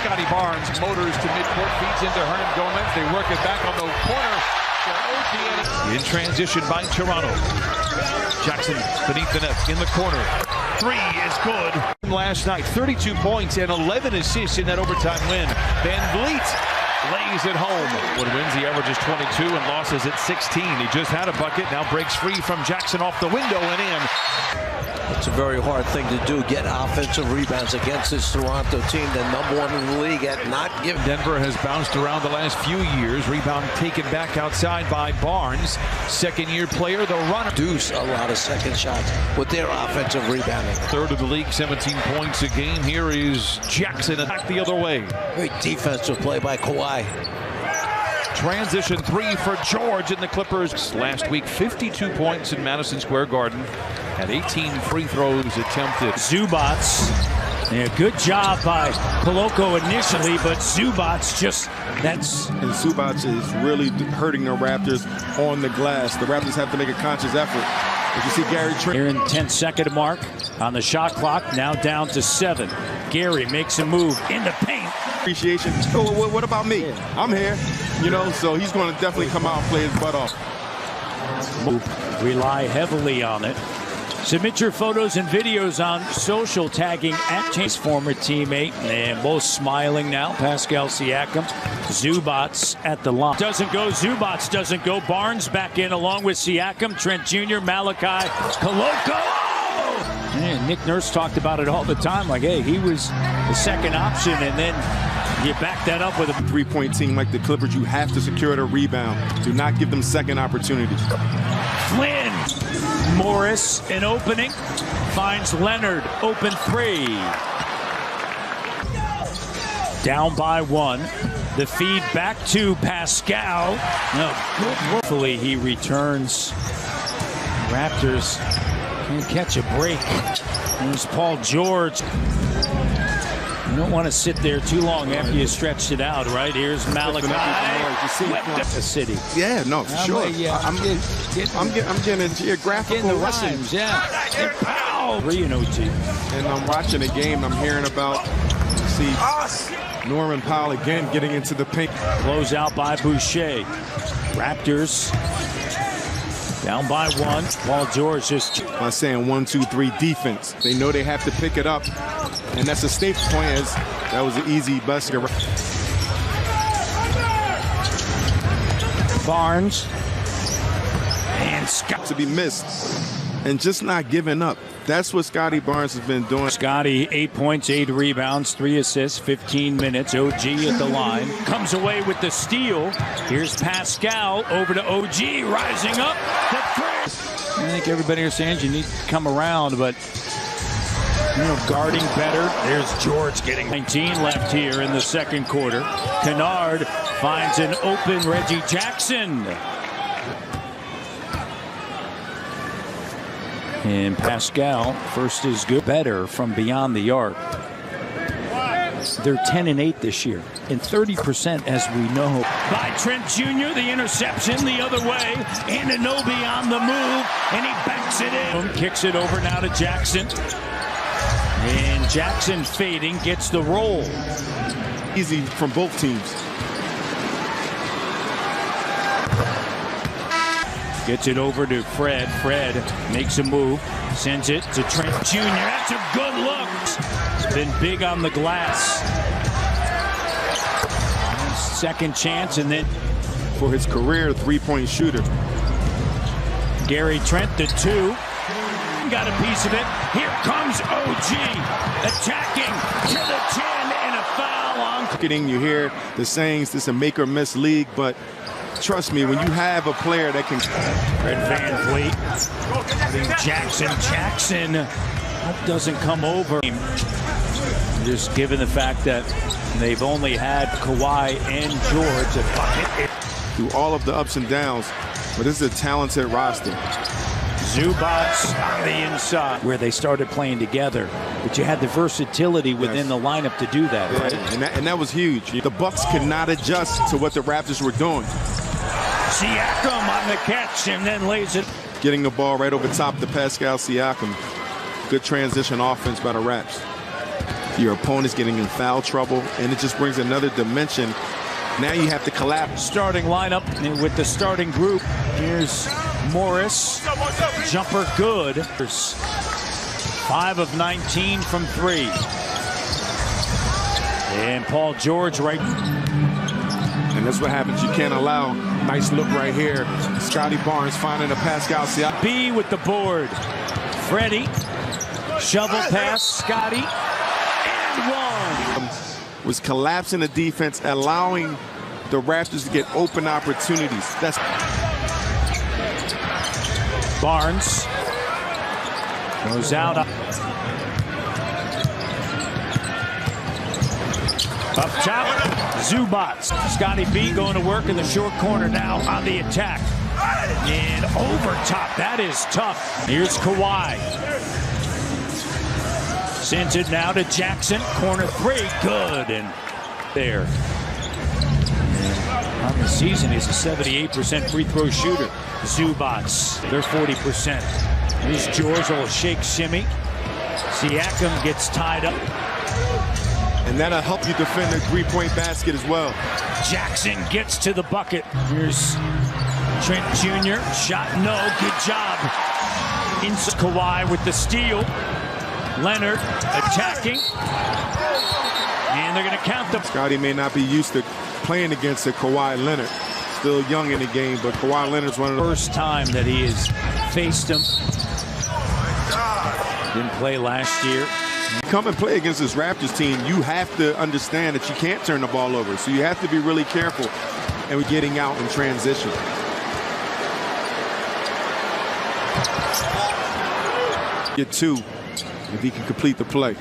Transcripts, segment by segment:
Scotty Barnes motors to midcourt, feeds into Hernan Gomez. They work it back on the corner. In transition by Toronto. Jackson beneath the net in the corner. Three is good. Last night, 32 points and 11 assists in that overtime win. Van Vliet lays it home. When wins, he averages 22 and losses at 16. He just had a bucket, now breaks free from Jackson off the window and in. It's a very hard thing to do, get offensive rebounds against this Toronto team, the #1 in the league at not giving. Denver has bounced around the last few years. Rebound taken back outside by Barnes. Second-year player, the runner. Deuce a lot of second shots with their offensive rebounding. Third of the league, 17 points a game. Here is Jackson attack the other way. Great defensive play by Kawhi. Transition three for George in the Clippers. Last week, 52 points in Madison Square Garden. Had 18 free throws attempted. Zubats. Yeah, good job by Koloko initially, but Zubats just, that's... And Zubats is really hurting the Raptors on the glass. The Raptors have to make a conscious effort. As you see Gary Trent. Here in 10-second mark on the shot clock, now down to 7. Gary makes a move in the paint. Appreciation. Oh, what about me? I'm here. You know, so he's going to definitely come out and play his butt off. Rely heavily on it. Submit your photos and videos on social, tagging at Chase's former teammate, and both smiling now. Pascal Siakam, Zubats at the line. Doesn't go, Zubats doesn't go. Barnes back in along with Siakam, Trent Jr., Malachi, Koloko. Yeah, Nick Nurse talked about it all the time, like, hey, he was the second option, and then you back that up with a three-point team like the Clippers. You have to secure the rebound. Do not give them second opportunities. Flynn. Morris, an opening, finds Leonard, open three. Down by 1. The feed back to Pascal. No, hopefully he returns. Raptors can't catch a break. There's Paul George. You don't want to sit there too long after you stretched it out, right? Here's Malachi. The city. Yeah, no, for sure. I'm getting a geographical lesson. Rhymes, yeah. Pow! 3 and OT. And I'm watching a game. I'm hearing about, Norman Powell again getting into the paint. Close out by Boucher. Raptors down by 1. Paul George just. I'm saying 1, 2, 3 defense. They know they have to pick it up. And that's a staple point, as that was an easy basket. Barnes. And Scott. To be missed. And just not giving up. That's what Scotty Barnes has been doing. Scotty, 8 points, 8 rebounds, 3 assists, 15 minutes. OG at the line. Comes away with the steal. Here's Pascal over to OG, rising up. The three. I think everybody here saying you need to come around, but you know, guarding better. There's George getting 19 left here in the second quarter. Kennard finds an open Reggie Jackson. And Pascal, first is good, better from beyond the arc. They're 10-8 this year, and 30%, as we know. By Trent Jr., the interception the other way. Anunoby on the move, and he backs it in. Kicks it over now to Jackson. And Jackson fading, gets the roll. Easy from both teams. Gets it over to Fred. Fred makes a move, sends it to Trent Jr. That's a good look. Been big on the glass. Second chance, and then for his career three-point shooter. Gary Trent, the 2. Got a piece of it. Here comes OG attacking to the 10 and a foul on. You hear the sayings, this is a make or miss league, but trust me, when you have a player that can. Fred VanVleet. Jackson doesnn't come over. Just given the fact that they've only had Kawhi and George a bucket. Through all of the ups and downs, but this is a talented roster. Zubats on the inside, where they started playing together, but you had the versatility within the lineup to do that, right? And that was huge. The Bucks could not adjust to what the Raptors were doing. Siakam on the catch and then lays it. Getting the ball right over top to Pascal Siakam. Good transition offense by the Raps. Your opponent's getting in foul trouble, and it just brings another dimension. Now you have to collapse. Starting lineup with the starting group. Here's Morris. Jumper good. 5 of 19 from 3. And Paul George right. And that's what happens. You can't allow. Nice look right here. Scotty Barnes finding a Pascal Siakam. B with the board. Freddie. Shovel pass. Scotty. And one. Was collapsing the defense, allowing the Raptors to get open opportunities. That's Barnes goes out. Up top, Zubats. Scotty B going to work in the short corner now on the attack. And over top, that is tough. Here's Kawhi. Sends it now to Jackson. Corner 3, good. And there. And on the season, he's a 78% free throw shooter. Zubats, they're 40%. Here's George, will shake shimmy. Siakam gets tied up. And that'll help you defend the three-point basket as well. Jackson gets to the bucket. Here's Trent Jr. Shot, no, good job. Inside Kawhi with the steal. Leonard attacking. And they're going to count them. Scotty may not be used to playing against a Kawhi Leonard. Still young in the game, but Kawhi Leonard's one of the first time that he has faced him. Didn't play last year. Come and play against this Raptors team, you have to understand that you can't turn the ball over. So you have to be really careful and we're getting out in transition. Get 2 if he can complete the play.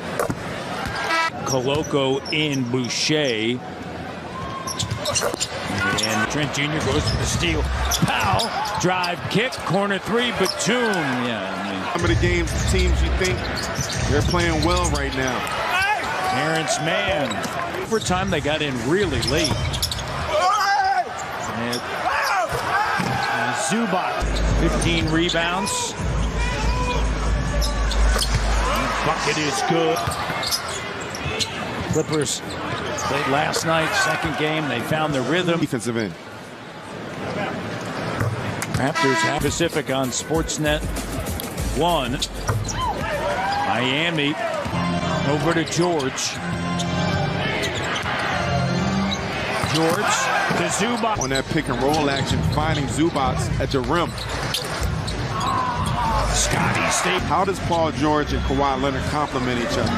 Koloko in Boucher. And Trent Jr. goes for the steal. Powell, drive, kick, corner 3, Batum. Yeah, some of the games, teams you think they're playing well right now. Terrence Mann. Overtime, they got in really late. And Zubac, 15 rebounds. Bucket is good. Clippers played last night, second game. They found their rhythm. Defensive end. Raptors have Pacific on Sportsnet 1. Miami over to George. George to Zubac. On that pick and roll action, finding Zubats at the rim. Scotty stayed. How does Paul George and Kawhi Leonard complement each other?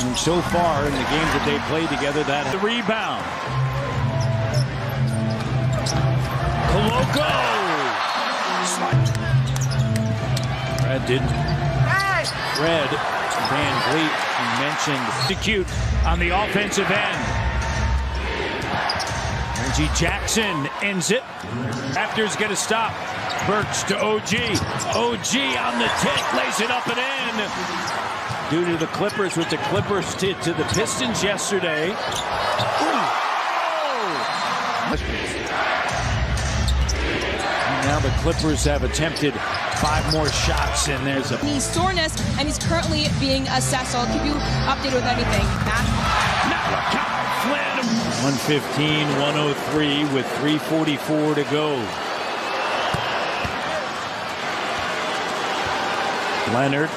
And so far in the games that they played together, that the rebound. Koloko. Fred didn't. Fred Van Vliet mentioned execute on the offensive end. Reggie Jackson ends it. Raptors get a stop. Burks to OG. OG on the tick, lays it up and in. Due to the Clippers, what the Clippers did to the Pistons yesterday. And now the Clippers have attempted 5 more shots, and there's a knee soreness, and he's currently being assessed. I'll keep you updated with anything. Flynn. 115-103 with 3:44 to go. Leonard.